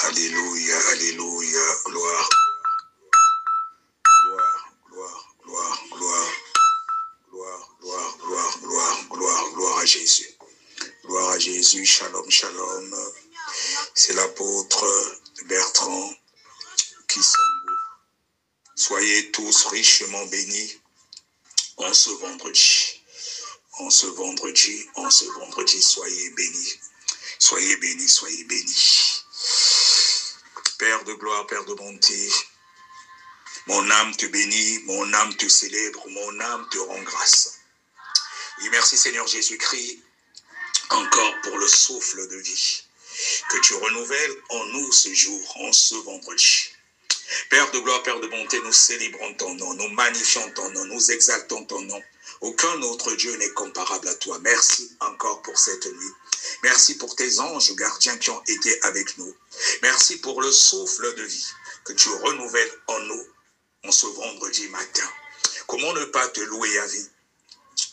Alléluia, alléluia, gloire. Gloire à Jésus. Gloire à Jésus, shalom, shalom. C'est l'apôtre Bertrand qui s'envoie. Soyez tous richement bénis en ce vendredi. En ce vendredi, soyez bénis. Soyez bénis, soyez bénis. Père de gloire, Père de bonté, mon âme te bénit, mon âme te célèbre, mon âme te rend grâce. Et merci Seigneur Jésus-Christ, encore pour le souffle de vie que tu renouvelles en nous ce jour, en ce vendredi. Père de gloire, Père de bonté, nous célébrons ton nom, nous magnifions ton nom, nous exaltons ton nom. Aucun autre Dieu n'est comparable à toi. Merci encore pour cette nuit. Merci pour tes anges gardiens qui ont été avec nous. Merci pour le souffle de vie que tu renouvelles en nous en ce vendredi matin. Comment ne pas te louer à vie?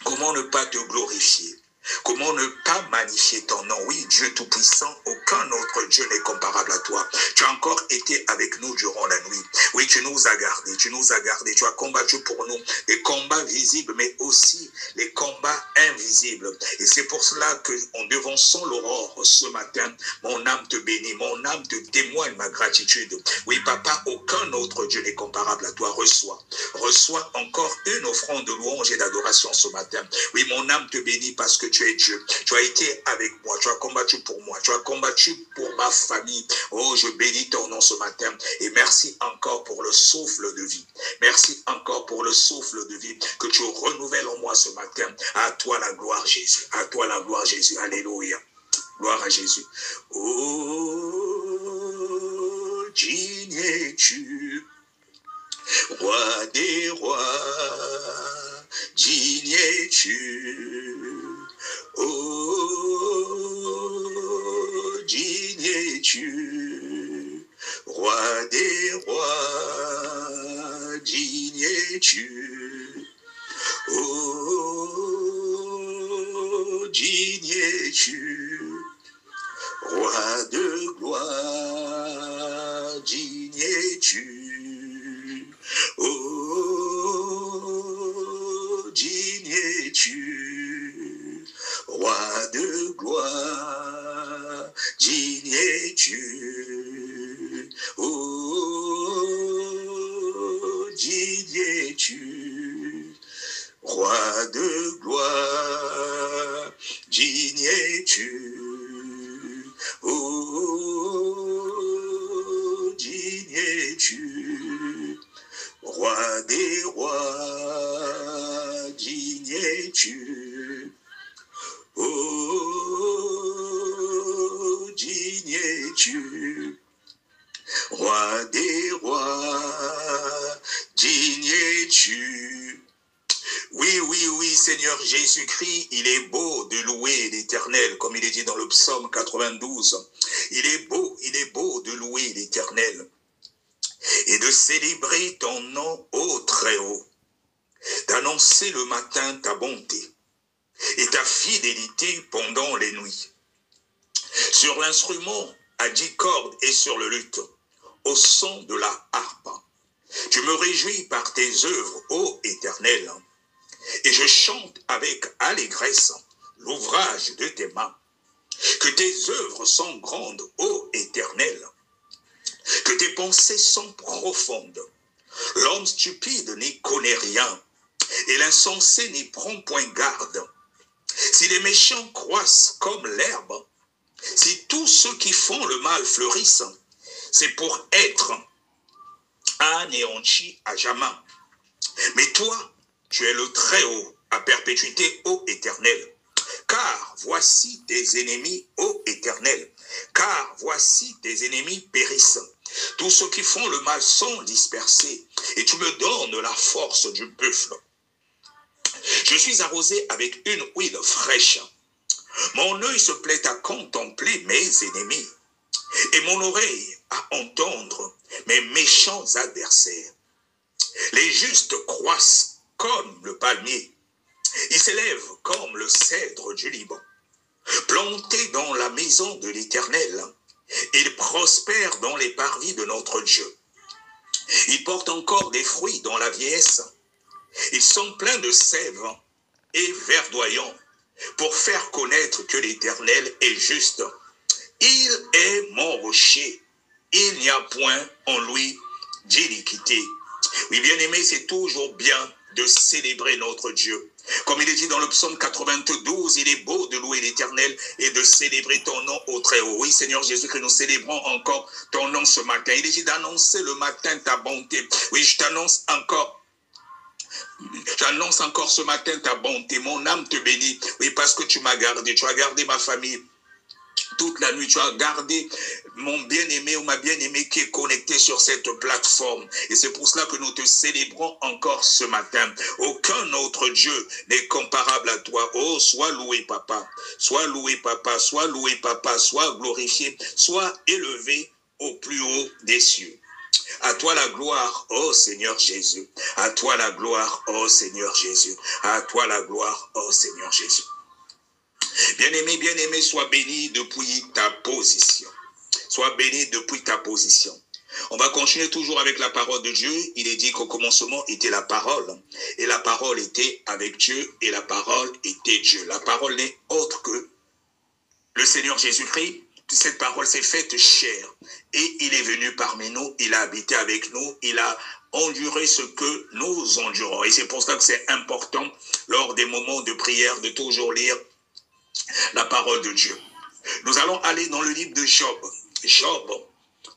Comment ne pas te glorifier? Comment ne pas magnifier ton nom? Oui, Dieu Tout-Puissant, aucun autre Dieu n'est comparable à toi. Tu as encore été avec nous durant la nuit. Oui, tu nous as gardés, tu as combattu pour nous les combats visibles, mais aussi les combats invisibles. Et c'est pour cela qu'en devançant l'aurore ce matin, mon âme te bénit, mon âme te témoigne ma gratitude. Oui, Papa, aucun autre Dieu n'est comparable à toi. Reçois encore une offrande de louange et d'adoration ce matin. Oui, mon âme te bénit parce que tu es Dieu. Tu as été avec moi. Tu as combattu pour moi. Tu as combattu pour ma famille. Oh, je bénis ton nom ce matin. Et merci encore pour le souffle de vie. Merci encore pour le souffle de vie que tu renouvelles en moi ce matin. À toi la gloire, Jésus. À toi la gloire, Jésus. Alléluia. Gloire à Jésus. Oh, digne es-tu, roi des rois, digne es-tu. Oh, digne es-tu, roi des rois, digne es-tu. Oh, digne es-tu, roi de gloire, digne es-tu. Oh, digne es-tu, roi de gloire, digne es-tu. Oh, digne es-tu, roi de gloire, digne es-tu. Oh, digne es-tu, roi des rois, digne es-tu. Oh, digne es-tu, roi des rois, digne es-tu. Oui, oui, oui, Seigneur Jésus-Christ, il est beau de louer l'Éternel, comme il est dit dans le psaume 92. Il est beau de louer l'Éternel et de célébrer ton nom au Très-Haut, d'annoncer le matin ta bonté et ta fidélité pendant les nuits. Sur l'instrument à 10 cordes et sur le luth, au son de la harpe, tu me réjouis par tes œuvres, ô Éternel, et je chante avec allégresse l'ouvrage de tes mains. Que tes œuvres sont grandes, ô Éternel, que tes pensées sont profondes. L'homme stupide n'y connaît rien, et l'insensé n'y prend point garde. Si les méchants croissent comme l'herbe, si tous ceux qui font le mal fleurissent, c'est pour être anéantis à jamais. Mais toi, tu es le Très-Haut à perpétuité, ô Éternel. Car voici tes ennemis, ô Éternel. Car voici tes ennemis périssent. Tous ceux qui font le mal sont dispersés, et tu me donnes la force du buffle. Je suis arrosé avec une huile fraîche. Mon œil se plaît à contempler mes ennemis, et mon oreille à entendre mes méchants adversaires. Les justes croissent comme le palmier. Ils s'élèvent comme le cèdre du Liban. Plantés dans la maison de l'Éternel, Ils prospèrent dans les parvis de notre Dieu. Ils portent encore des fruits dans la vieillesse. Ils sont pleins de sève et verdoyants pour faire connaître que l'Éternel est juste. Il est mon rocher. Il n'y a point en lui d'iniquité. Oui, bien aimé, c'est toujours bien de célébrer notre Dieu. Comme il est dit dans le psaume 92, il est beau de louer l'Éternel et de célébrer ton nom au Très-Haut. Oui, Seigneur Jésus, que nous célébrons encore ton nom ce matin. Il est dit d'annoncer le matin ta bonté. Oui, j'annonce encore ce matin ta bonté. Mon âme te bénit. Oui, parce que tu m'as gardé. Tu as gardé ma famille. Toute la nuit, tu as gardé mon bien-aimé ou ma bien-aimée qui est connecté sur cette plateforme. Et c'est pour cela que nous te célébrons encore ce matin. Aucun autre Dieu n'est comparable à toi. Oh, sois loué, Papa. Sois loué, Papa. Sois loué, Papa. Sois glorifié. Sois élevé au plus haut des cieux. À toi la gloire, ô Seigneur Jésus. À toi la gloire, ô Seigneur Jésus. À toi la gloire, ô Seigneur Jésus. Bien-aimé, sois béni depuis ta position. Sois béni depuis ta position. On va continuer toujours avec la parole de Dieu. Il est dit qu'au commencement était la parole. Et la parole était avec Dieu et la parole était Dieu. La parole n'est autre que le Seigneur Jésus-Christ. Cette parole s'est faite chair. Et il est venu parmi nous. Il a habité avec nous. Il a enduré ce que nous endurons. Et c'est pour ça que c'est important, lors des moments de prière, de toujours lire la parole de Dieu. Nous allons aller dans le livre de Job. Job,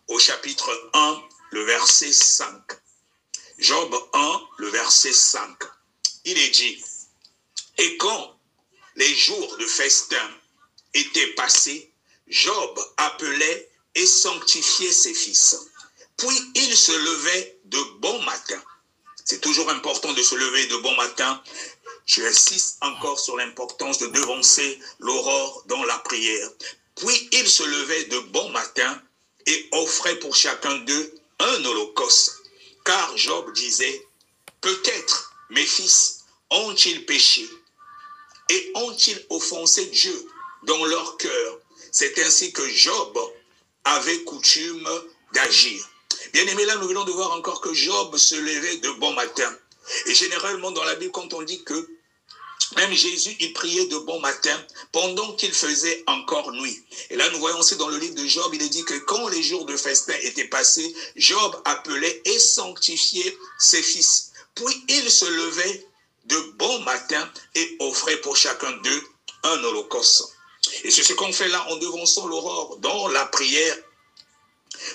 au chapitre 1, le verset 5. Job 1, le verset 5. Il est dit, « Et quand les jours de festin étaient passés, Job appelait et sanctifiait ses fils. Puis il se levait de bon matin. » C'est toujours important de se lever de bon matin. Je insiste encore sur l'importance de devancer l'aurore dans la prière. Puis il se levait de bon matin et offrait pour chacun d'eux un holocauste. Car Job disait, peut-être mes fils ont-ils péché et ont-ils offensé Dieu dans leur cœur. C'est ainsi que Job avait coutume d'agir. Bien aimé, là nous venons de voir encore que Job se levait de bon matin. Et généralement dans la Bible, quand on dit que même Jésus, il priait de bon matin pendant qu'il faisait encore nuit. Et là, nous voyons aussi dans le livre de Job, il est dit que quand les jours de festin étaient passés, Job appelait et sanctifiait ses fils. Puis il se levait de bon matin et offrait pour chacun d'eux un holocauste. Et c'est ce qu'on fait là en devançant l'aurore dans la prière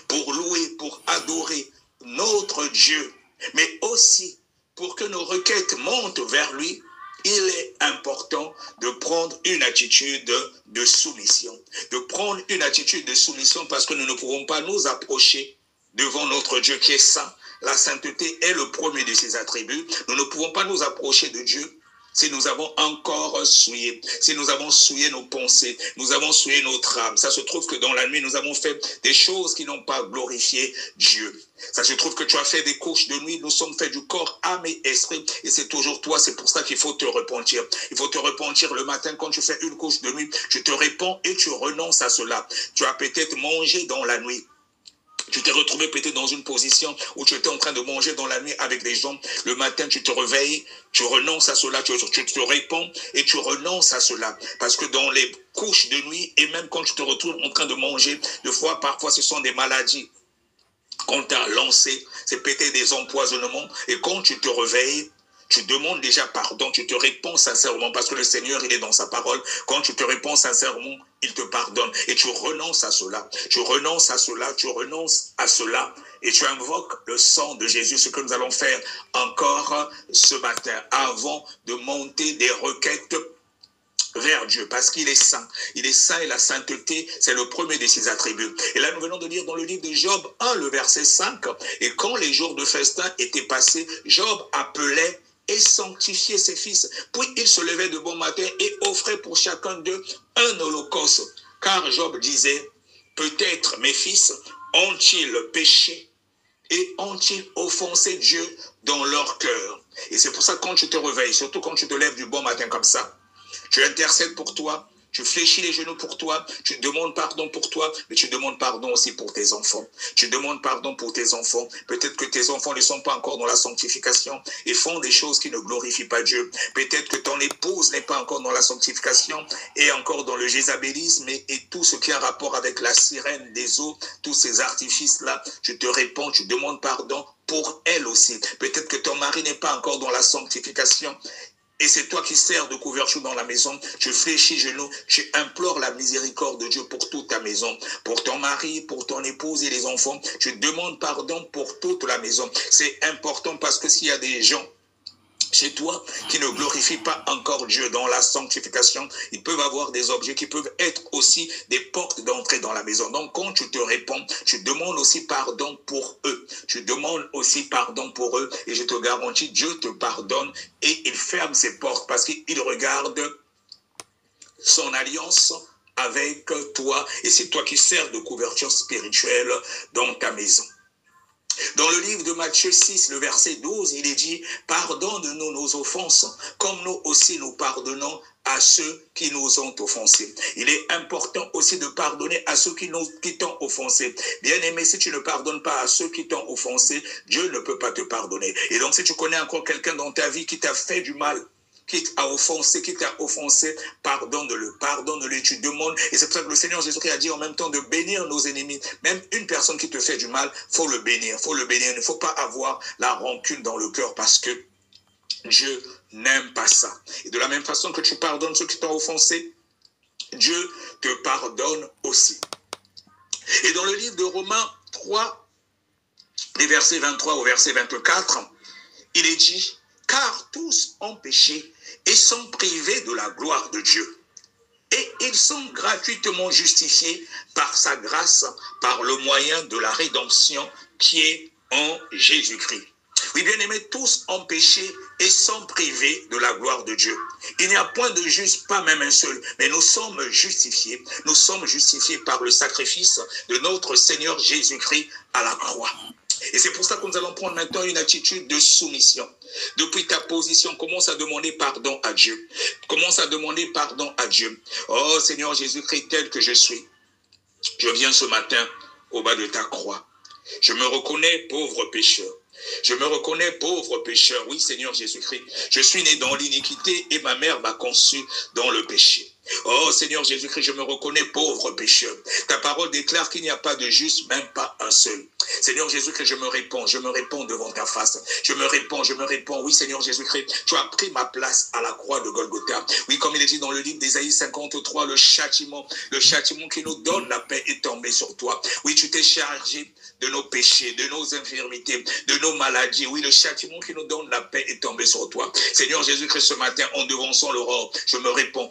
pour louer, pour adorer notre Dieu, mais aussi pour que nos requêtes montent vers lui. Il est important de prendre une attitude de soumission. De prendre une attitude de soumission parce que nous ne pouvons pas nous approcher devant notre Dieu qui est saint. La sainteté est le premier de ses attributs. Nous ne pouvons pas nous approcher de Dieu si nous avons encore souillé, si nous avons souillé nos pensées, nous avons souillé notre âme. Ça se trouve que dans la nuit, nous avons fait des choses qui n'ont pas glorifié Dieu. Ça se trouve que tu as fait des couches de nuit, nous sommes faits du corps, âme et esprit, et c'est toujours toi, c'est pour ça qu'il faut te repentir. Il faut te repentir le matin quand tu fais une couche de nuit, tu te répands et tu renonces à cela. Tu as peut-être mangé dans la nuit. Tu t'es retrouvé peut-être dans une position où tu étais en train de manger dans la nuit avec des gens. Le matin, tu te réveilles, tu renonces à cela, tu te réponds et tu renonces à cela. Parce que dans les couches de nuit, et même quand tu te retrouves en train de manger, parfois ce sont des maladies qu'on t'a lancées, c'est peut-être des empoisonnements. Et quand tu te réveilles, tu demandes déjà pardon, tu te réponds sincèrement parce que le Seigneur, il est dans sa parole. Quand tu te réponds sincèrement, il te pardonne et tu renonces à cela. Tu renonces à cela, tu renonces à cela et tu invoques le sang de Jésus, ce que nous allons faire encore ce matin avant de monter des requêtes vers Dieu, parce qu'il est saint. Il est saint et la sainteté, c'est le premier de ses attributs. Et là, nous venons de lire dans le livre de Job 1, le verset 5. Et quand les jours de festin étaient passés, Job appelait et sanctifiait ses fils. Puis il se levait de bon matin et offrait pour chacun d'eux un holocauste. Car Job disait, peut-être mes fils ont-ils péché et ont-ils offensé Dieu dans leur cœur. Et c'est pour ça que quand tu te réveilles, surtout quand tu te lèves du bon matin comme ça, tu intercèdes pour toi, Tu fléchis les genoux pour toi, tu demandes pardon pour toi, mais tu demandes pardon aussi pour tes enfants. Tu demandes pardon pour tes enfants. Peut-être que tes enfants ne sont pas encore dans la sanctification et font des choses qui ne glorifient pas Dieu. Peut-être que ton épouse n'est pas encore dans la sanctification et encore dans le jézabélisme et tout ce qui a rapport avec la sirène des eaux, tous ces artifices-là. Je te réponds, tu demandes pardon pour elle aussi. Peut-être que ton mari n'est pas encore dans la sanctification. Et c'est toi qui sers de couverture dans la maison. Tu fléchis genoux, tu implores la miséricorde de Dieu pour toute ta maison. Pour ton mari, pour ton épouse et les enfants. Tu demandes pardon pour toute la maison. C'est important parce que s'il y a des gens chez toi qui ne glorifient pas encore Dieu dans la sanctification, ils peuvent avoir des objets qui peuvent être aussi des portes d'entrée dans la maison. Donc quand tu te réponds, tu demandes aussi pardon pour eux. Tu demandes aussi pardon pour eux et je te garantis, Dieu te pardonne et il ferme ses portes parce qu'il regarde son alliance avec toi et c'est toi qui sers de couverture spirituelle dans ta maison. Dans le livre de Matthieu 6, le verset 12, il est dit « Pardonne-nous nos offenses, comme nous aussi nous pardonnons à ceux qui nous ont offensés. » Il est important aussi de pardonner à ceux qui t'ont offensé. Bien-aimé, si tu ne pardonnes pas à ceux qui t'ont offensé, Dieu ne peut pas te pardonner. Et donc, si tu connais encore quelqu'un dans ta vie qui t'a fait du mal, qui t'a offensé, pardonne-le, pardonne-le, tu demandes. Et c'est pour ça que le Seigneur Jésus-Christ a dit en même temps de bénir nos ennemis. Même une personne qui te fait du mal, il faut le bénir, faut le bénir. Il ne faut pas avoir la rancune dans le cœur parce que Dieu n'aime pas ça. Et de la même façon que tu pardonnes ceux qui t'ont offensé, Dieu te pardonne aussi. Et dans le livre de Romains 3, les versets 23 au verset 24, il est dit « Car tous ont péché et sont privés de la gloire de Dieu. Et ils sont gratuitement justifiés par sa grâce, par le moyen de la rédemption qui est en Jésus-Christ. » Oui, bien aimés, tous ont péché et sont privés de la gloire de Dieu. Il n'y a point de juste, pas même un seul, mais nous sommes justifiés. Nous sommes justifiés par le sacrifice de notre Seigneur Jésus-Christ à la croix. Et c'est pour ça que nous allons prendre maintenant une attitude de soumission. Depuis ta position, commence à demander pardon à Dieu. Commence à demander pardon à Dieu. Oh Seigneur Jésus-Christ, tel que je suis, je viens ce matin au bas de ta croix. Je me reconnais pauvre pécheur. Je me reconnais pauvre pécheur. Oui, Seigneur Jésus-Christ, je suis né dans l'iniquité et ma mère m'a conçu dans le péché. Oh Seigneur Jésus-Christ, je me reconnais pauvre pécheur. Ta parole déclare qu'il n'y a pas de juste, même pas un seul. Seigneur Jésus-Christ, je me réponds devant ta face. Je me réponds. Oui, Seigneur Jésus-Christ, tu as pris ma place à la croix de Golgotha. Oui, comme il est dit dans le livre d'Ésaïe 53, le châtiment qui nous donne la paix est tombé sur toi. Oui, tu t'es chargé de nos péchés, de nos infirmités, de nos maladies. Oui, le châtiment qui nous donne la paix est tombé sur toi. Seigneur Jésus-Christ, ce matin, en devançant l'aurore, je me réponds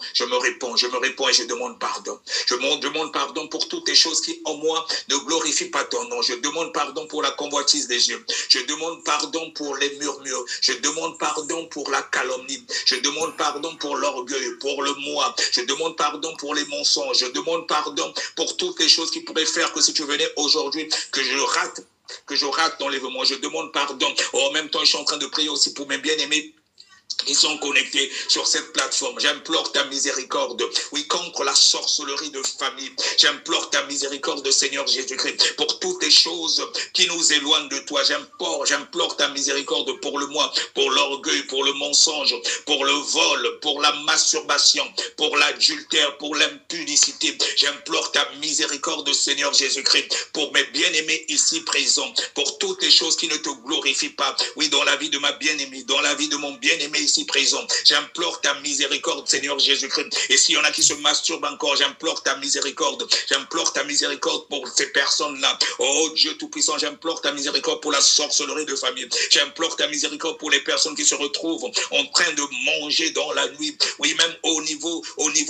et je demande pardon. Je demande pardon pour toutes les choses qui, en moi, ne glorifient pas ton nom. Je demande pardon pour la convoitise des yeux. Je demande pardon pour les murmures. Je demande pardon pour la calomnie. Je demande pardon pour l'orgueil, pour le moi. Je demande pardon pour les mensonges. Je demande pardon pour toutes les choses qui pourraient faire que si tu venais aujourd'hui, que je rate l'enlèvement. Je demande pardon. En même temps, je suis en train de prier aussi pour mes bien-aimés qui sont connectés sur cette plateforme. J'implore ta miséricorde. Oui, contre la sorcellerie de famille. J'implore ta miséricorde, Seigneur Jésus-Christ, pour toutes les choses qui nous éloignent de toi. J'implore ta miséricorde pour le moi, pour l'orgueil, pour le mensonge, pour le vol, pour la masturbation, pour l'adultère, pour l'impudicité. J'implore ta miséricorde, Seigneur Jésus-Christ, pour mes bien-aimés ici présents, pour toutes les choses qui ne te glorifient pas. Oui, dans la vie de ma bien-aimée, dans la vie de mon bien-aimé ici présent. J'implore ta miséricorde, Seigneur Jésus-Christ. Et s'il y en a qui se masturbent encore, j'implore ta miséricorde. J'implore ta miséricorde pour ces personnes-là. Oh Dieu Tout-Puissant, j'implore ta miséricorde pour la sorcellerie de famille. J'implore ta miséricorde pour les personnes qui se retrouvent en train de manger dans la nuit. Oui, même au niveau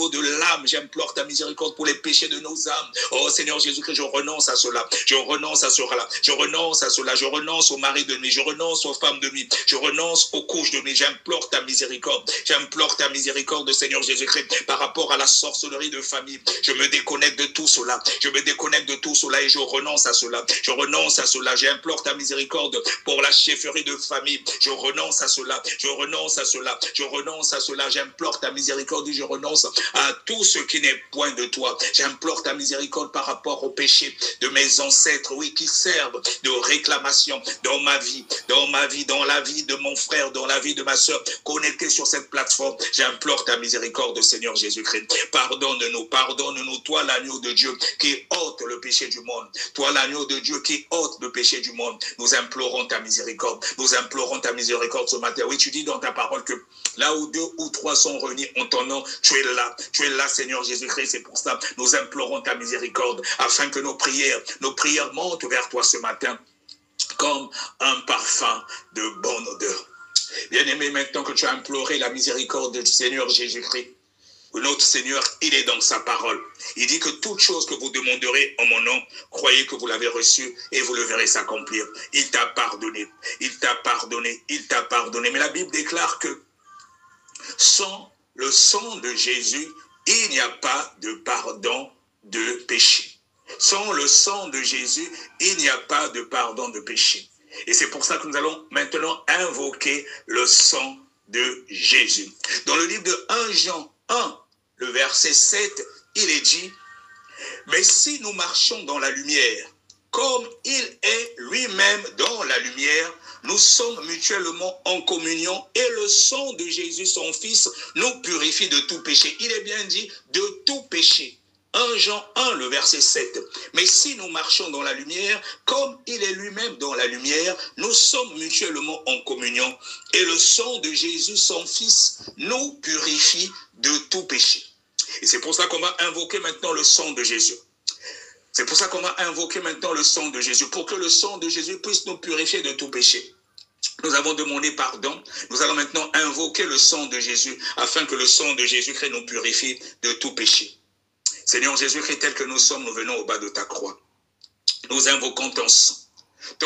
de l'âme, j'implore ta miséricorde pour les péchés de nos âmes. Oh Seigneur Jésus-Christ, je renonce à cela. Je renonce à cela. Je renonce à cela. Je renonce aux maris de nuit. Je renonce aux femmes de nuit. Je renonce aux couches de nuit. J'implore j'implore ta miséricorde. J'implore ta miséricorde, Seigneur Jésus-Christ, par rapport à la sorcellerie de famille. Je me déconnecte de tout cela. Je me déconnecte de tout cela et je renonce à cela. Je renonce à cela. J'implore ta miséricorde pour la chefferie de famille. Je renonce à cela. Je renonce à cela. Je renonce à cela. J'implore ta miséricorde et je renonce à tout ce qui n'est point de toi. J'implore ta miséricorde par rapport au péché de mes ancêtres, oui, qui servent de réclamation dans ma vie, dans la vie de mon frère, dans la vie de ma soeur, connectée sur cette plateforme. J'implore ta miséricorde, Seigneur Jésus-Christ. Pardonne-nous, pardonne-nous, toi l'agneau de Dieu qui ôte le péché du monde. Toi l'agneau de Dieu qui ôte le péché du monde. Nous implorons ta miséricorde. Nous implorons ta miséricorde ce matin. Oui, tu dis dans ta parole que là où 2 ou 3 sont réunis en ton nom, tu es là. Tu es là, Seigneur Jésus-Christ. C'est pour ça nous implorons ta miséricorde afin que nos prières montent vers toi ce matin comme un parfum de bonne odeur. Bien-aimé, maintenant que tu as imploré la miséricorde du Seigneur Jésus-Christ, notre Seigneur, il est dans sa parole. Il dit que toute chose que vous demanderez en mon nom, croyez que vous l'avez reçu et vous le verrez s'accomplir. Il t'a pardonné, il t'a pardonné, il t'a pardonné. Mais la Bible déclare que sans le sang de Jésus, il n'y a pas de pardon de péché. Sans le sang de Jésus, il n'y a pas de pardon de péché. Et c'est pour ça que nous allons maintenant invoquer le sang de Jésus. Dans le livre de 1 Jean 1, le verset 7, il est dit, « Mais si nous marchons dans la lumière, comme il est lui-même dans la lumière, nous sommes mutuellement en communion et le sang de Jésus, son Fils, nous purifie de tout péché. » Il est bien dit, de tout péché. 1 Jean 1, le verset 7. Mais si nous marchons dans la lumière, comme il est lui-même dans la lumière, nous sommes mutuellement en communion. Et le sang de Jésus, son Fils, nous purifie de tout péché. Et c'est pour ça qu'on va invoquer maintenant le sang de Jésus. C'est pour ça qu'on va invoquer maintenant le sang de Jésus, pour que le sang de Jésus puisse nous purifier de tout péché. Nous avons demandé pardon. Nous allons maintenant invoquer le sang de Jésus, afin que le sang de Jésus-Christ nous purifie de tout péché. Seigneur Jésus-Christ, tel que nous sommes, nous venons au bas de ta croix. Nous invoquons ton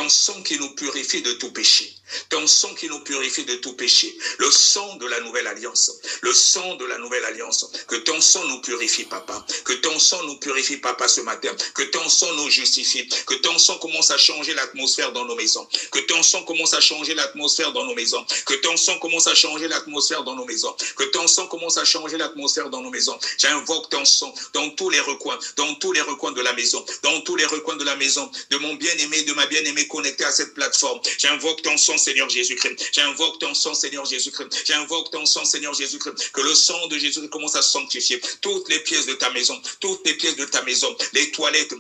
sang qui nous purifie de tout péché. Ton sang qui nous purifie de tout péché. Le sang de la nouvelle alliance. Le sang de la nouvelle alliance. Que ton sang nous purifie, Papa. Que ton sang nous purifie, Papa, ce matin. Que ton sang nous justifie. Que ton sang commence à changer l'atmosphère dans nos maisons. Que ton sang commence à changer l'atmosphère dans nos maisons. Que ton sang commence à changer l'atmosphère dans nos maisons. Que ton sang commence à changer l'atmosphère dans nos maisons. J'invoque ton sang dans tous les recoins. Dans tous les recoins de la maison. Dans tous les recoins de la maison. De mon bien-aimé, de ma bien-aimée connectée à cette plateforme. J'invoque ton sang, Seigneur Jésus-Christ. J'invoque ton sang, Seigneur Jésus-Christ. J'invoque ton sang, Seigneur Jésus-Christ. Que le sang de Jésus commence à sanctifier toutes les pièces de ta maison. Toutes les pièces de ta maison. Les toilettes,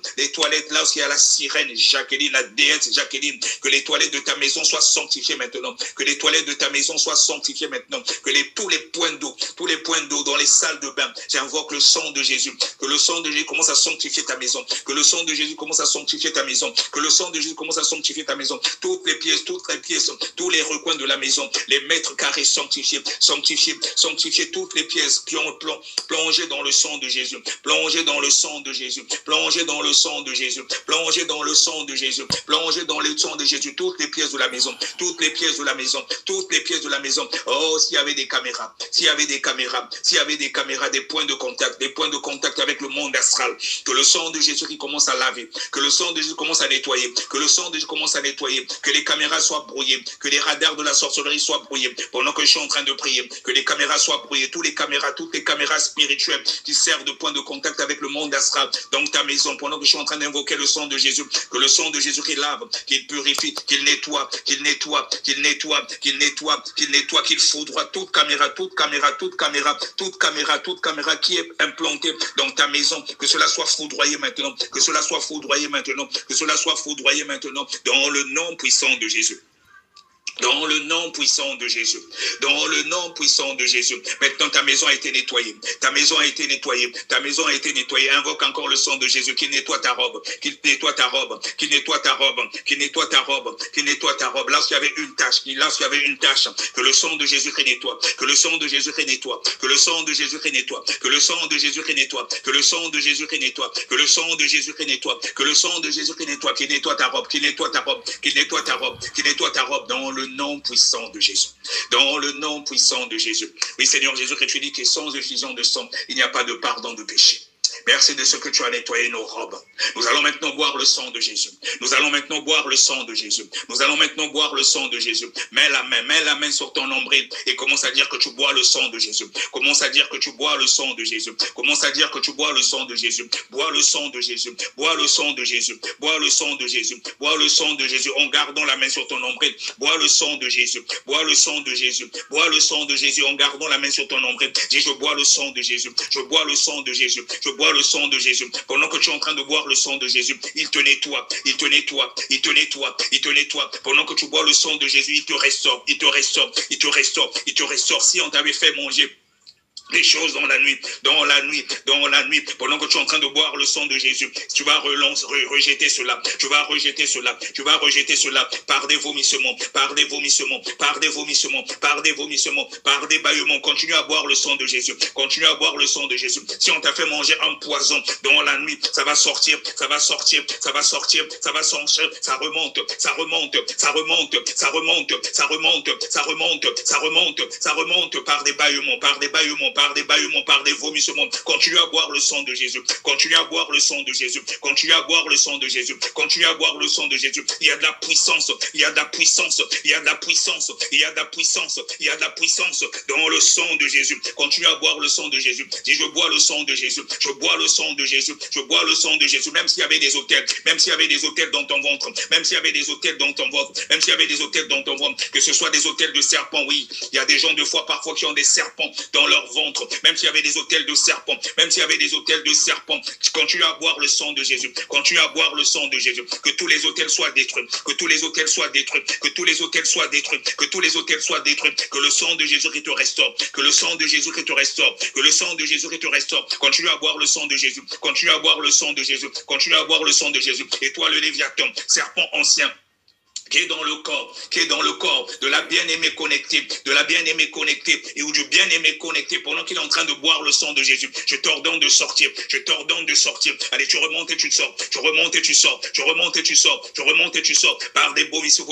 là où il y a la sirène Jacqueline, la déesse Jacqueline. Que les toilettes de ta maison soient sanctifiées maintenant. Que les toilettes de ta maison soient sanctifiées maintenant. Que tous les points d'eau dans les salles de bain. J'invoque le sang de Jésus. Que le sang de Jésus commence à sanctifier ta maison. Que le sang de Jésus commence à sanctifier ta maison. Que le sang de Jésus commence à sanctifier ta maison. Toutes les pièces, tous les recoins de la maison, les mètres carrés sanctifiés, toutes les pièces plongées dans le sang de Jésus, plongées dans le sang de Jésus, plongées dans le sang de Jésus, plongées dans le sang de Jésus, plongées dans le sang de Jésus, toutes les pièces de la maison, toutes les pièces de la maison, toutes les pièces de la maison. Oh, s'il y avait des caméras, des points de contact avec le monde astral, que le sang de Jésus qui commence à laver, que le sang de Jésus commence à nettoyer, que le sang de Jésus commence à nettoyer, que les caméras soient brouillées, que les radars de la sorcellerie soient brouillés pendant que je suis en train de prier, que les caméras soient brouillées, toutes les caméras spirituelles qui servent de point de contact avec le monde astral dans ta maison pendant que je suis en train d'invoquer le sang de Jésus, que le sang de Jésus qui lave, qu'il purifie, qu'il nettoie, qu'il foudroie toute caméra qui est implantée dans ta maison, que cela soit foudroyé maintenant, dans le nom puissant de Jésus. Dans le nom puissant de Jésus. Dans le nom puissant de Jésus. Maintenant, ta maison a été nettoyée. Ta maison a été nettoyée. Ta maison a été nettoyée. Invoque encore le sang de Jésus qui nettoie ta robe. Qui nettoie ta robe. Qui nettoie ta robe. Qui nettoie ta robe. Qui nettoie ta robe. Là, s'il y avait une tache. Que le sang de Jésus nettoie. Que le sang de Jésus nettoie. Que le sang de Jésus nettoie. Que le sang de Jésus nettoie. Que le sang de Jésus nettoie. Que le sang de Jésus nettoie. Que le sang de Jésus nettoie. Qui nettoie ta robe. Qui nettoie ta robe. Qui nettoie ta robe. Qui nettoie ta robe. Dans le le nom puissant de Jésus. Dans le nom puissant de Jésus. Oui, Seigneur Jésus, que tu dis que sans effusion de sang, il n'y a pas de pardon de péché. Merci de ce que tu as nettoyé nos robes. Nous allons maintenant boire le sang de Jésus. Nous allons maintenant boire le sang de Jésus. Nous allons maintenant boire le sang de Jésus. Mets la main sur ton nombril et commence à dire que tu bois le sang de Jésus. Commence à dire que tu bois le sang de Jésus. Commence à dire que tu bois le sang de Jésus. Bois le sang de Jésus. Bois le sang de Jésus. Bois le sang de Jésus. Bois le sang de Jésus. En gardant la main sur ton nombril. Bois le sang de Jésus. Bois le sang de Jésus. Bois le sang de Jésus. En gardant la main sur ton nombril. Dis, je bois le sang de Jésus. Je bois le sang de Jésus. Je bois le sang de Jésus. Pendant que tu es en train de boire le sang de Jésus, il te nettoie, il te nettoie, il te nettoie, il te nettoie. Pendant que tu bois le sang de Jésus, il te restaure, il te restaure, il te restaure, il te restaure. Si on t'avait fait manger des choses dans la nuit, pendant que tu es en train de boire le sang de Jésus, tu vas rejeter cela, tu vas rejeter cela, tu vas rejeter cela par des vomissements, par des vomissements, par des vomissements, par des vomissements, par des bâillements. Continue à boire le sang de Jésus, continue à boire le sang de Jésus. Si on t'a fait manger un poison dans la nuit, ça va sortir, ça va sortir, ça va sortir, ça va sortir, ça remonte, ça remonte, ça remonte, ça remonte, ça remonte, ça remonte, ça remonte, ça remonte par des bâillements, par des bâillements, par des bâillements, par des vomissements. Continue à boire le sang de Jésus. Continue à boire le sang de Jésus. Continue à boire le sang de Jésus. Continue à boire le sang de Jésus. Il y a de la puissance. Il y a de la puissance. Il y a de la puissance. Il y a de la puissance. Il y a de la puissance dans le sang de Jésus. Continue à boire le sang de Jésus. Dis, je bois le sang de Jésus. Je bois le sang de Jésus. Je bois le sang de Jésus. Même s'il y avait des autels, même s'il y avait des autels dans ton ventre, même s'il y avait des autels dans ton ventre, même s'il y avait des autels dans ton ventre, que ce soit des autels de serpents, oui. Il y a des gens de foi parfois qui ont des serpents dans leur ventre. Même s'il y avait des autels de serpents, même s'il y avait des autels de serpents, continue à boire le sang de Jésus, continue à boire le sang de Jésus, que tous les autels soient détruits, que tous les autels soient détruits, que tous les autels soient détruits, que tous les autels soient détruits, que le sang de Jésus qui te restaure, que le sang de Jésus qui te restaure, que le sang de Jésus qui te restaure, continue à boire le sang de Jésus, continue à boire le sang de Jésus, continue à boire le sang de Jésus, et toi le Léviathan, serpent ancien, qui est dans le corps de la bien-aimée connectée, et ou du bien-aimé connecté, pendant qu'il est en train de boire le sang de Jésus. Je t'ordonne de sortir, je t'ordonne de sortir. Allez, tu remontes et tu sors, tu remontes et tu sors, tu remontes et tu sors, tu remontes et tu sors, par des vomissements,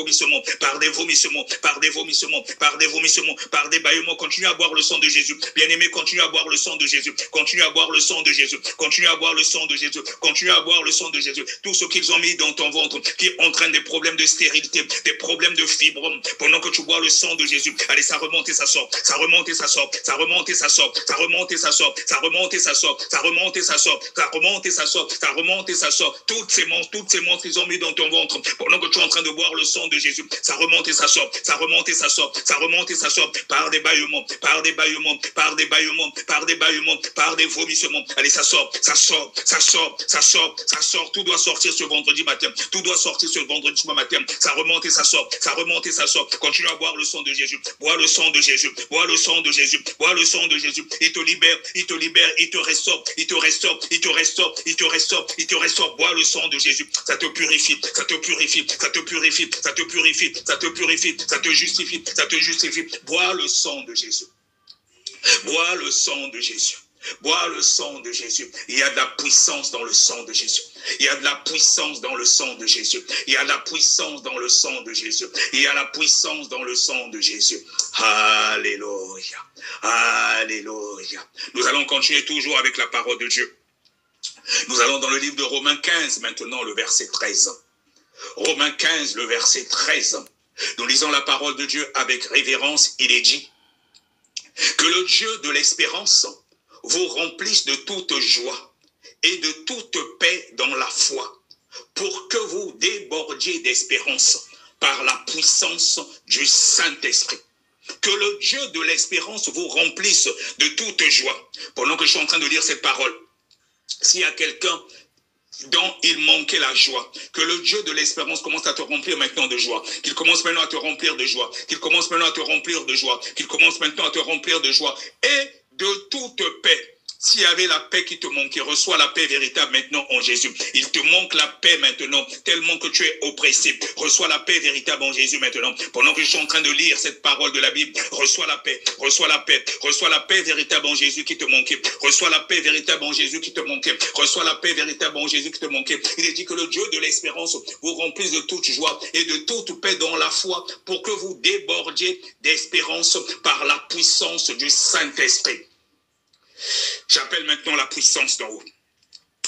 par des vomissements, par des vomissements, par des vomissements, par des bâillements. Continue à boire le sang de Jésus. Bien-aimé, continue à boire le sang de Jésus, continue à boire le sang de Jésus, continue à boire le sang de Jésus, continue à boire le sang de Jésus. Tout ce qu'ils ont mis dans ton ventre, qui entraîne des problèmes de stérilité, des problèmes de fibrome, pendant que tu bois le sang de Jésus, allez, ça remonte et ça sort, ça remonte et ça sort, ça remonte et ça sort, ça remonte et ça sort, ça remonte et ça sort, ça remonte et ça sort, ça remonte et ça sort, ça remonte et ça sort. Toutes ces monstres qu'ils ont mis dans ton ventre, pendant que tu es en train de boire le sang de Jésus, ça remonte et ça sort, ça remonte et ça sort, ça remonte et ça sort, par des bâillements, par des bâillements, par des bâillements, par des bâillements, par des vomissements. Allez, ça sort, ça sort, ça sort, ça sort, ça sort. Tout doit sortir ce vendredi matin, tout doit sortir ce vendredi matin. Ça remonte et ça sort, ça remonte et ça sort. Continue à boire le sang de Jésus, bois le sang de Jésus, bois le sang de Jésus, bois le sang de Jésus. Il te libère, il te libère, il te restaure, il te restaure, il te restaure, il te restaure, il te restaure. Bois le sang de Jésus, ça te purifie, ça te purifie, ça te purifie, ça te purifie, ça te purifie, ça te justifie, ça te justifie. Bois le sang de Jésus, bois le sang de Jésus. Bois le sang de Jésus. Il y a de la puissance dans le sang de Jésus. Il y a de la puissance dans le sang de Jésus. Il y a de la puissance dans le sang de Jésus. Il y a la puissance dans le sang de Jésus. Alléluia. Alléluia. Nous allons continuer toujours avec la parole de Dieu. Nous allons dans le livre de Romains 15, maintenant le verset 13. Romains 15, le verset 13. Nous lisons la parole de Dieu avec révérence. Il est dit que le Dieu de l'espérance vous remplisse de toute joie et de toute paix dans la foi, pour que vous débordiez d'espérance par la puissance du Saint-Esprit. Que le Dieu de l'espérance vous remplisse de toute joie. Pendant que je suis en train de lire cette parole, s'il y a quelqu'un dont il manquait la joie, que le Dieu de l'espérance commence à te remplir maintenant de joie, qu'il commence maintenant à te remplir de joie, qu'il commence maintenant à te remplir de joie, qu'il commence maintenant à te remplir de joie et de toute paix. S'il y avait la paix qui te manquait, reçois la paix véritable maintenant en Jésus. Il te manque la paix maintenant, tellement que tu es oppressé. Reçois la paix véritable en Jésus maintenant. Pendant que je suis en train de lire cette parole de la Bible, reçois la paix, reçois la paix, reçois la paix véritable en Jésus qui te manquait. Reçois la paix véritable en Jésus qui te manquait. Reçois la paix véritable en Jésus qui te manquait. Il est dit que le Dieu de l'espérance vous remplisse de toute joie et de toute paix dans la foi pour que vous débordiez d'espérance par la puissance du Saint-Esprit. J'appelle maintenant la puissance d'en haut.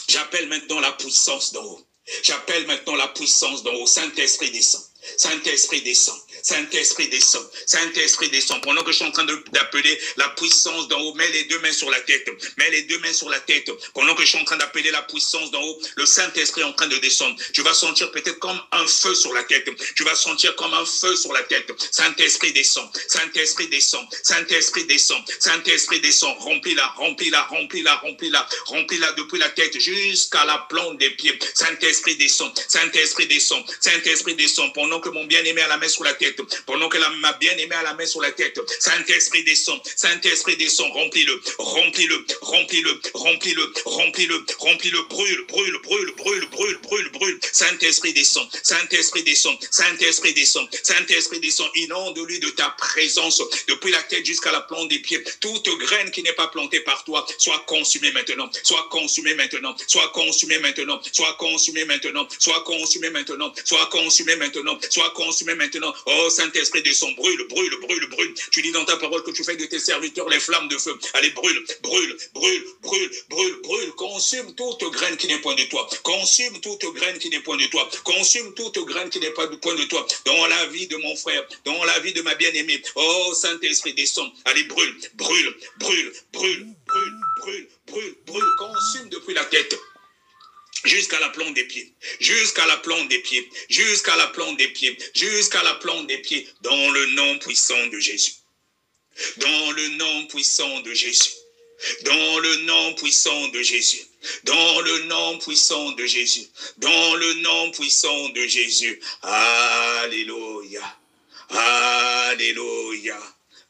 J'appelle maintenant la puissance d'en haut. J'appelle maintenant la puissance d'en haut. Saint-Esprit descend. Saint-Esprit descend. Saint-Esprit descend. Saint-Esprit descend. Pendant que je suis en train d'appeler la puissance d'en haut, mets les deux mains sur la tête. Mets les deux mains sur la tête. Pendant que je suis en train d'appeler la puissance d'en haut, le Saint-Esprit est en train de descendre. Tu vas sentir peut-être comme un feu sur la tête. Tu vas sentir comme un feu sur la tête. Saint-Esprit descend. Saint-Esprit descend. Saint-Esprit descend. Saint-Esprit descend. Remplis-la, remplis-la, remplis-la, remplis-la. Remplis-la depuis la tête jusqu'à la plante des pieds. Saint-Esprit descend. Saint-Esprit descend. Saint-Esprit descend. Pendant que mon bien-aimé a la main sur la tête, pendant que ma bien-aimée a la main sur la tête, Saint-Esprit descend, Saint-Esprit descend, remplis-le, remplis-le, remplis-le, remplis-le, remplis-le, remplis-le, brûle, brûle, brûle, brûle, brûle, brûle, brûle. Saint-Esprit descend, Saint-Esprit descend, Saint-Esprit descend, Saint-Esprit descend, inonde-lui de ta présence, depuis la tête jusqu'à la plante des pieds. Toute graine qui n'est pas plantée par toi, soit consumée maintenant, soit consumée maintenant, soit consumée maintenant, soit consumée maintenant, soit consumée maintenant, soit consumée maintenant, soit consumé maintenant. Oh Saint-Esprit descend, brûle, brûle, brûle, brûle. Tu dis dans ta parole que tu fais de tes serviteurs les flammes de feu. Allez, brûle, brûle, brûle, brûle, brûle, brûle. Consume toute graine qui n'est point de toi. Consume toute graine qui n'est point de toi. Consume toute graine qui n'est pas du point de toi. Dans la vie de mon frère, dans la vie de ma bien-aimée. Oh Saint-Esprit descend. Allez, brûle, brûle, brûle, brûle, brûle, brûle, brûle, brûle. Consume depuis la tête jusqu'à la plante des pieds, jusqu'à la plante des pieds, jusqu'à la plante des pieds, jusqu'à la plante des pieds, dans le nom puissant de Jésus. Dans le nom puissant de Jésus. Dans le nom puissant de Jésus. Dans le nom puissant de Jésus. Dans le nom puissant de Jésus. Alléluia. Alléluia.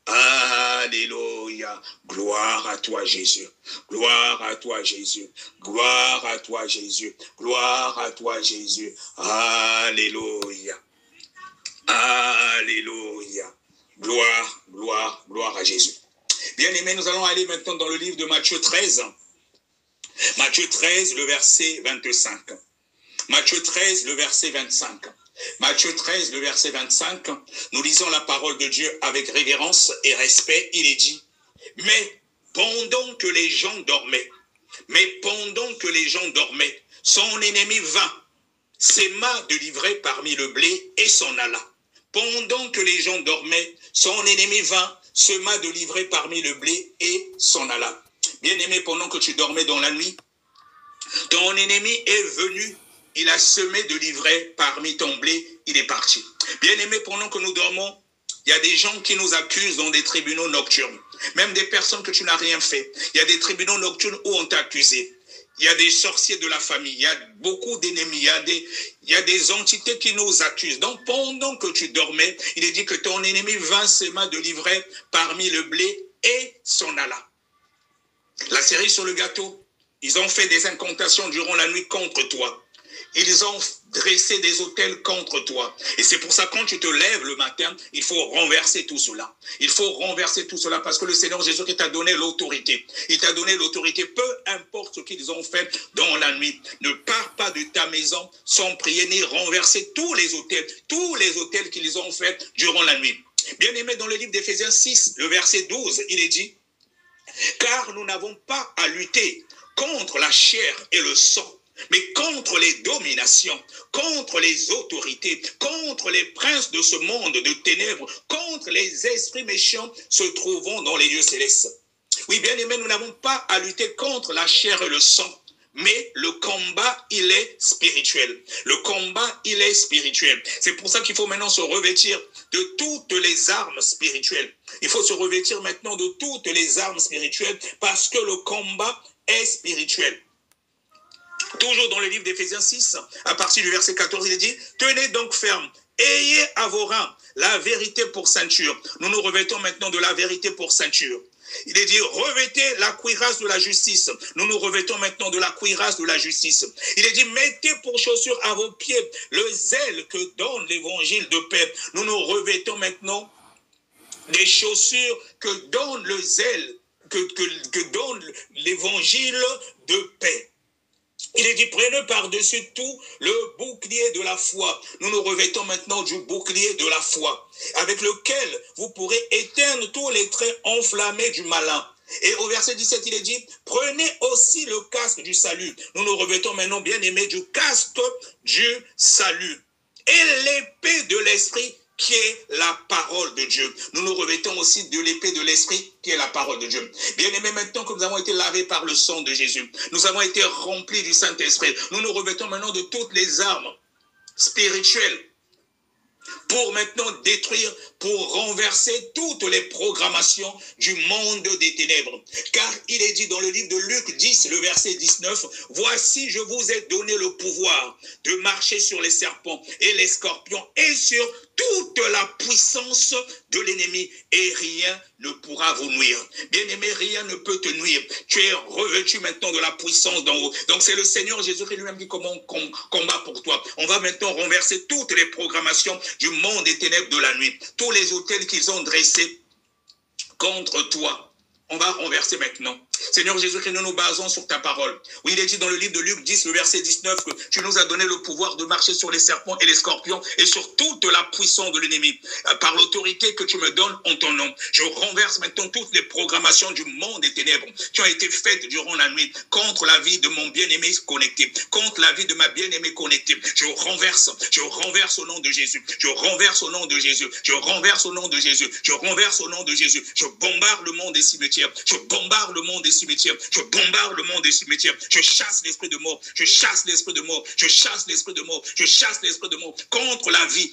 Alléluia. Gloire à toi, Jésus. Gloire à toi, Jésus. Gloire à toi, Jésus. Gloire à toi, Jésus. Alléluia. Alléluia. Gloire, gloire, gloire à Jésus. Bien-aimés, nous allons aller maintenant dans le livre de Matthieu 13. Matthieu 13, le verset 25. Matthieu 13, le verset 25. Matthieu 13, le verset 25, nous lisons la parole de Dieu avec révérence et respect. Il est dit, mais pendant que les gens dormaient, son ennemi vint, s'aima de livrer parmi le blé et s'en alla. Pendant que les gens dormaient, son ennemi vint, s'aima de livrer parmi le blé et s'en alla. Bien-aimé, pendant que tu dormais dans la nuit, ton ennemi est venu. Il a semé de l'ivraie parmi ton blé, il est parti. Bien-aimés, pendant que nous dormons, il y a des gens qui nous accusent dans des tribunaux nocturnes. Même des personnes que tu n'as rien fait. Il y a des tribunaux nocturnes où on t'a accusé. Il y a des sorciers de la famille. Il y a beaucoup d'ennemis. Il y a des entités qui nous accusent. Donc, pendant que tu dormais, il est dit que ton ennemi vint s'aimer de l'ivraie parmi le blé et s'en alla. La cerise sur le gâteau, ils ont fait des incantations durant la nuit contre toi. Ils ont dressé des autels contre toi. Et c'est pour ça, quand tu te lèves le matin, il faut renverser tout cela. Il faut renverser tout cela parce que le Seigneur Jésus t'a donné l'autorité. Il t'a donné l'autorité, peu importe ce qu'ils ont fait dans la nuit. Ne pars pas de ta maison sans prier ni renverser tous les autels qu'ils ont fait durant la nuit. Bien aimé, dans le livre d'Éphésiens 6, le verset 12, il est dit, car nous n'avons pas à lutter contre la chair et le sang, mais contre les dominations, contre les autorités, contre les princes de ce monde de ténèbres, contre les esprits méchants se trouvant dans les lieux célestes. Oui, bien aimé, nous n'avons pas à lutter contre la chair et le sang, mais le combat, il est spirituel. Le combat, il est spirituel. C'est pour ça qu'il faut maintenant se revêtir de toutes les armes spirituelles. Il faut se revêtir maintenant de toutes les armes spirituelles parce que le combat est spirituel. Toujours dans le livre d'Éphésiens 6, à partir du verset 14, il est dit, tenez donc ferme, ayez à vos reins la vérité pour ceinture. Nous nous revêtons maintenant de la vérité pour ceinture. Il est dit, revêtez la cuirasse de la justice. Nous nous revêtons maintenant de la cuirasse de la justice. Il est dit, mettez pour chaussure à vos pieds le zèle que donne l'évangile de paix. Nous nous revêtons maintenant des chaussures que donne le zèle, que donne l'évangile de paix. Il est dit, prenez par-dessus tout le bouclier de la foi. Nous nous revêtons maintenant du bouclier de la foi, avec lequel vous pourrez éteindre tous les traits enflammés du malin. Et au verset 17, il est dit, prenez aussi le casque du salut. Nous nous revêtons maintenant, bien aimés, du casque du salut. Et l'épée de l'esprit, qui est la parole de Dieu. Nous nous revêtons aussi de l'épée de l'esprit, qui est la parole de Dieu. Bien aimés, maintenant que nous avons été lavés par le sang de Jésus, nous avons été remplis du Saint-Esprit, nous nous revêtons maintenant de toutes les armes spirituelles pour maintenant détruire, pour renverser toutes les programmations du monde des ténèbres. Car il est dit dans le livre de Luc 10, le verset 19, « Voici, je vous ai donné le pouvoir de marcher sur les serpents et les scorpions et sur toute la puissance de l'ennemi, et rien ne pourra vous nuire. » Bien-aimé, rien ne peut te nuire. Tu es revêtu maintenant de la puissance d'en haut. Donc c'est le Seigneur Jésus-Christ lui-même qui combat pour toi. On va maintenant renverser toutes les programmations du monde des ténèbres de la nuit. Tous les autels qu'ils ont dressés contre toi, on va renverser maintenant. Seigneur Jésus-Christ, nous nous basons sur ta parole. Oui, il est dit dans le livre de Luc 10, le verset 19, que tu nous as donné le pouvoir de marcher sur les serpents et les scorpions et sur toute la puissance de l'ennemi. Par l'autorité que tu me donnes en ton nom, je renverse maintenant toutes les programmations du monde des ténèbres qui ont été faites durant la nuit contre la vie de mon bien-aimé connecté, contre la vie de ma bien-aimée connectée. Je renverse au nom de Jésus. Je renverse au nom de Jésus. Je renverse au nom de Jésus. Je renverse au nom de Jésus. Je bombarde le monde des cimetières. Je bombarde le monde des cimetières. Je bombarde le monde des cimetières. Je chasse l'esprit de mort. Je chasse l'esprit de mort. Je chasse l'esprit de mort. Je chasse l'esprit de mort contre la vie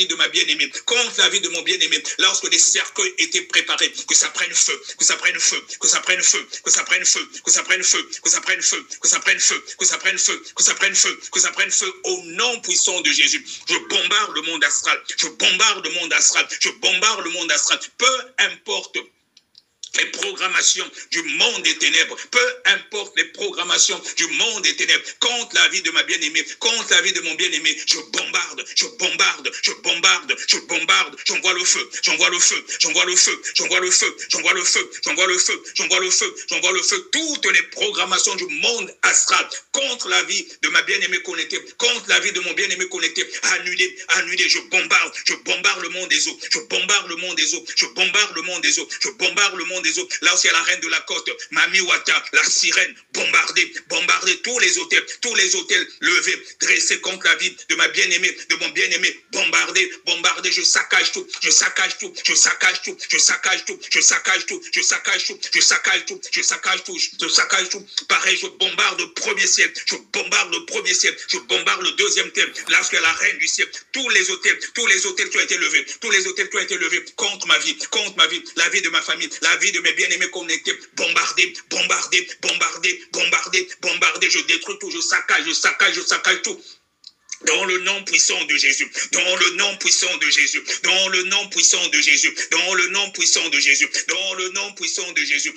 de ma bien-aimée, contre la vie de mon bien-aimé. Lorsque les cercueils étaient préparés, que ça prenne feu, que ça prenne feu, que ça prenne feu, que ça prenne feu, que ça prenne feu, que ça prenne feu, que ça prenne feu, que ça prenne feu, que ça prenne feu, que ça prenne feu au nom puissant de Jésus. Je bombarde le monde astral. Je bombarde le monde astral. Je bombarde le monde astral. Peu importe les programmations du monde des ténèbres, peu importe les programmations du monde des ténèbres, contre la vie de ma bien-aimée, contre la vie de mon bien-aimé, je bombarde, je bombarde, je bombarde, je bombarde, j'envoie le feu, j'envoie le feu, j'envoie le feu, j'envoie le feu, j'envoie le feu, j'envoie le feu, j'envoie le feu, j'envoie le feu, toutes les programmations du monde astral, contre la vie de ma bien-aimée connectée, contre la vie de mon bien-aimé connecté, annulé, annulé, je bombarde le monde des eaux, je bombarde le monde des eaux, je bombarde le monde des eaux, je bombarde le monde des eaux. Là aussi, il y a la reine de la côte, Mami Wata, la sirène, bombarder tous les hôtels levés, dressés contre la vie de ma bien-aimée, de mon bien-aimé, bombarder, je saccage tout, je saccage tout, je saccage tout, je saccage tout, je saccage tout, je saccage tout, je saccage tout, je saccage tout, je saccage tout. Pareil, je bombarde le premier ciel, je bombarde le premier ciel, je bombarde le deuxième ciel, là où il y a la reine du ciel, tous les hôtels qui ont été levés, tous les hôtels qui ont été levés contre ma vie, la vie de ma famille, la vie de mes bien-aimés connectés, bombarder, je détruis tout, je saccage tout. Dans le nom puissant de Jésus, dans le nom puissant de Jésus, dans le nom puissant de Jésus, dans le nom puissant de Jésus, dans le nom puissant de Jésus,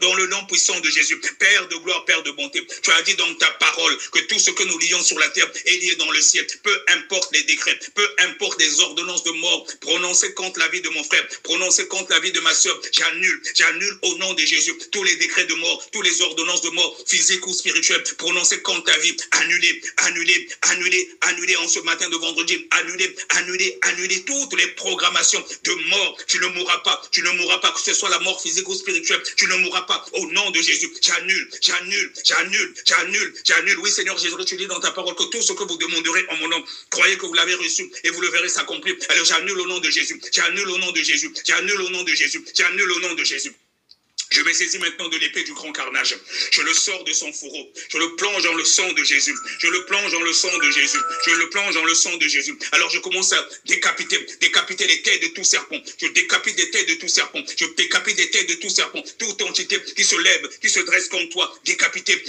dans le nom puissant de Jésus, Père de gloire, Père de bonté, tu as dit dans ta parole que tout ce que nous lions sur la terre est lié dans le ciel, peu importe les décrets, peu importe les ordonnances de mort prononcées contre la vie de mon frère, prononcées contre la vie de ma soeur, j'annule au nom de Jésus tous les décrets de mort, tous les ordonnances de mort, physiques ou spirituelles, prononcées contre ta vie, annulé en ce matin de vendredi, annulé toutes les programmations de mort. Tu ne mourras pas, que ce soit la mort physique ou spirituelle, tu ne mourras pas au nom de Jésus. J'annule. Oui, Seigneur Jésus, tu dis dans ta parole que tout ce que vous demanderez en mon nom, croyez que vous l'avez reçu et vous le verrez s'accomplir. Alors j'annule au nom de Jésus, j'annule au nom de Jésus, j'annule au nom de Jésus, j'annule au nom de Jésus. Je vais saisir maintenant de l'épée du grand carnage. Je le sors de son fourreau. Je le plonge dans le sang de Jésus. Je le plonge dans le sang de Jésus. Je le plonge dans le sang de Jésus. Alors je commence à décapiter les têtes de tout serpent. Je décapite les têtes de tout serpent. Je décapite les têtes de tout serpent. Toute entité qui se lève, qui se dresse contre toi. Décapité.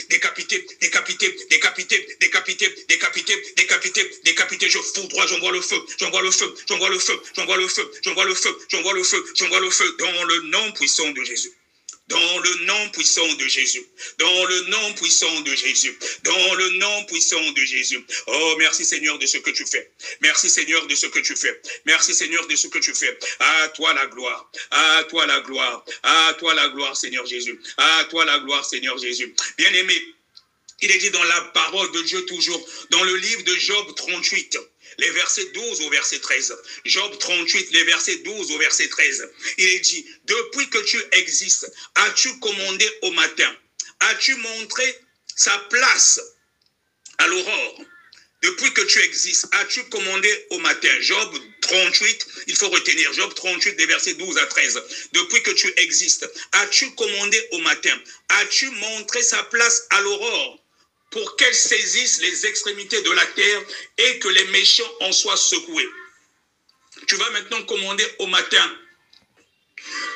Je foudroie, j'envoie le feu. Dans le nom puissant de Jésus. dans le nom puissant de Jésus, dans le nom puissant de Jésus, dans le nom puissant de Jésus. Oh, merci Seigneur de ce que tu fais. Merci Seigneur de ce que tu fais. Merci Seigneur de ce que tu fais. À toi la gloire, à toi la gloire, à toi la gloire Seigneur Jésus, à toi la gloire Seigneur Jésus. Bien-aimé, il est dit dans la parole de Dieu toujours, dans le livre de Job 38, les versets 12 au verset 13. Job 38, les versets 12 au verset 13. Il est dit, depuis que tu existes, as-tu commandé au matin? As-tu montré sa place à l'aurore? Depuis que tu existes, as-tu commandé au matin? Job 38, il faut retenir, Job 38, des versets 12 à 13. Depuis que tu existes, as-tu commandé au matin? As-tu montré sa place à l'aurore? Pour qu'elle saisisse les extrémités de la terre et que les méchants en soient secoués. Tu vas maintenant commander au matin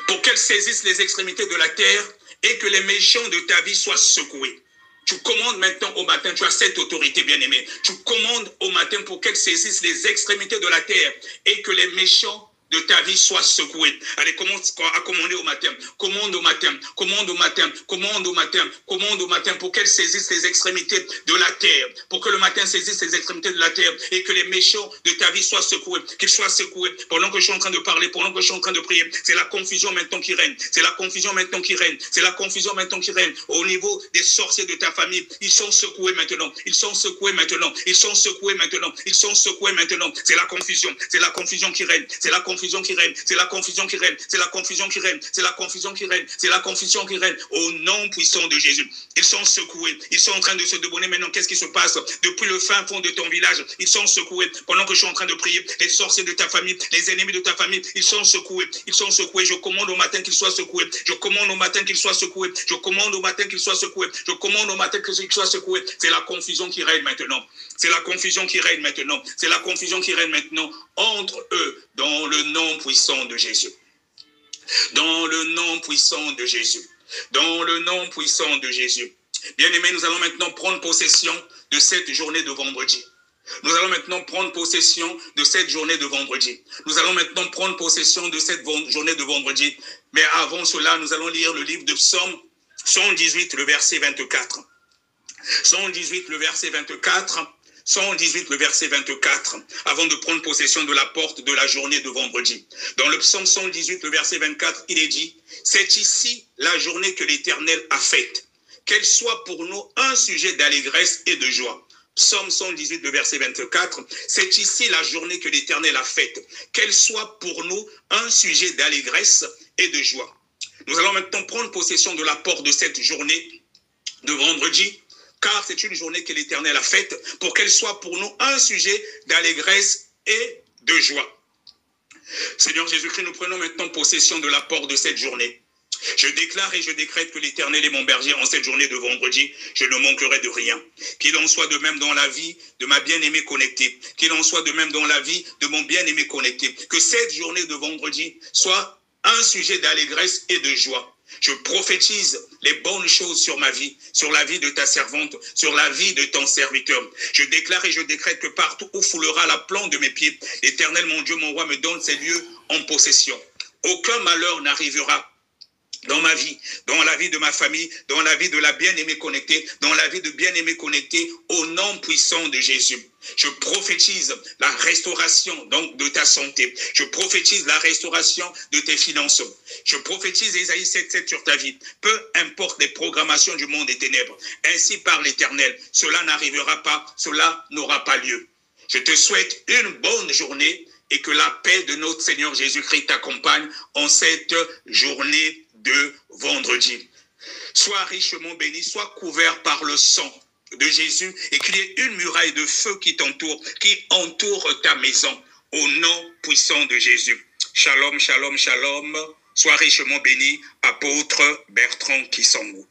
pour qu'elle saisisse les extrémités de la terre et que les méchants de ta vie soient secoués. Tu commandes maintenant au matin, tu as cette autorité bien-aimée. Tu commandes au matin pour qu'elle saisisse les extrémités de la terre et que les méchants de ta vie soient secoués. Allez, commence à commander au matin. Commande au matin, commande au matin, commande au matin, commande au matin pour qu'elle saisisse les extrémités de la terre. Pour que le matin saisisse les extrémités de la terre et que les méchants de ta vie soient secoués. Qu'ils soient secoués. Pendant que je suis en train de parler, pendant que je suis en train de prier, c'est la confusion maintenant qui règne. C'est la confusion maintenant qui règne. C'est la confusion maintenant qui règne. Au niveau des sorciers de ta famille, ils sont secoués maintenant. Ils sont secoués maintenant. Ils sont secoués maintenant. Ils sont secoués maintenant. C'est la confusion. C'est la confusion qui règne. C'est la confusion qui règne, c'est la confusion qui règne, c'est la confusion qui règne, c'est la confusion qui règne, c'est la confusion qui règne, au nom puissant de Jésus. Ils sont secoués, ils sont en train de se débonner maintenant. Qu'est-ce qui se passe? Depuis le fin fond de ton village, ils sont secoués. Pendant que je suis en train de prier, les sorciers de ta famille, les ennemis de ta famille, ils sont secoués, ils sont secoués. Je commande au matin qu'ils soient secoués, je commande au matin qu'ils soient secoués, je commande au matin qu'ils soient secoués, je commande au matin qu'ils soient secoués. C'est la confusion qui règne maintenant. C'est la confusion qui règne maintenant. C'est la confusion qui règne maintenant entre eux, dans le nom puissant de Jésus. Dans le nom puissant de Jésus. Dans le nom puissant de Jésus. Bien-aimés, nous allons maintenant prendre possession de cette journée de vendredi. Nous allons maintenant prendre possession de cette journée de vendredi. Nous allons maintenant prendre possession de cette journée de vendredi. Mais avant cela, nous allons lire le livre de Psaume 118, le verset 24. 118, le verset 24. 118, le verset 24, avant de prendre possession de la porte de la journée de vendredi. Dans le psaume 118, le verset 24, il est dit, « C'est ici la journée que l'Éternel a faite, qu'elle soit pour nous un sujet d'allégresse et de joie. » Psaume 118, le verset 24, « C'est ici la journée que l'Éternel a faite, qu'elle soit pour nous un sujet d'allégresse et de joie. » Nous allons maintenant prendre possession de la porte de cette journée de vendredi, car c'est une journée que l'Éternel a faite pour qu'elle soit pour nous un sujet d'allégresse et de joie. Seigneur Jésus-Christ, nous prenons maintenant possession de la porte de cette journée. Je déclare et je décrète que l'Éternel est mon berger en cette journée de vendredi. Je ne manquerai de rien. Qu'il en soit de même dans la vie de ma bien-aimée connectée. Qu'il en soit de même dans la vie de mon bien-aimé connecté. Que cette journée de vendredi soit un sujet d'allégresse et de joie. Je prophétise les bonnes choses sur ma vie, sur la vie de ta servante, sur la vie de ton serviteur. Je déclare et je décrète que partout où foulera la plante de mes pieds, l'Éternel, mon Dieu, mon roi, me donne ces lieux en possession. Aucun malheur n'arrivera dans ma vie, dans la vie de ma famille, dans la vie de la bien-aimée connectée, dans la vie de bien-aimé connecté, au nom puissant de Jésus. Je prophétise la restauration donc de ta santé. Je prophétise la restauration de tes finances. Je prophétise Ésaïe 7,7 sur ta vie. Peu importe les programmations du monde des ténèbres, ainsi par l'Éternel, cela n'arrivera pas, cela n'aura pas lieu. Je te souhaite une bonne journée et que la paix de notre Seigneur Jésus-Christ t'accompagne en cette journée de vendredi. Sois richement béni, sois couvert par le sang de Jésus et qu'il y ait une muraille de feu qui t'entoure, qui entoure ta maison au nom puissant de Jésus. Shalom, shalom, shalom. Sois richement béni, apôtre Bertrand Kisangou.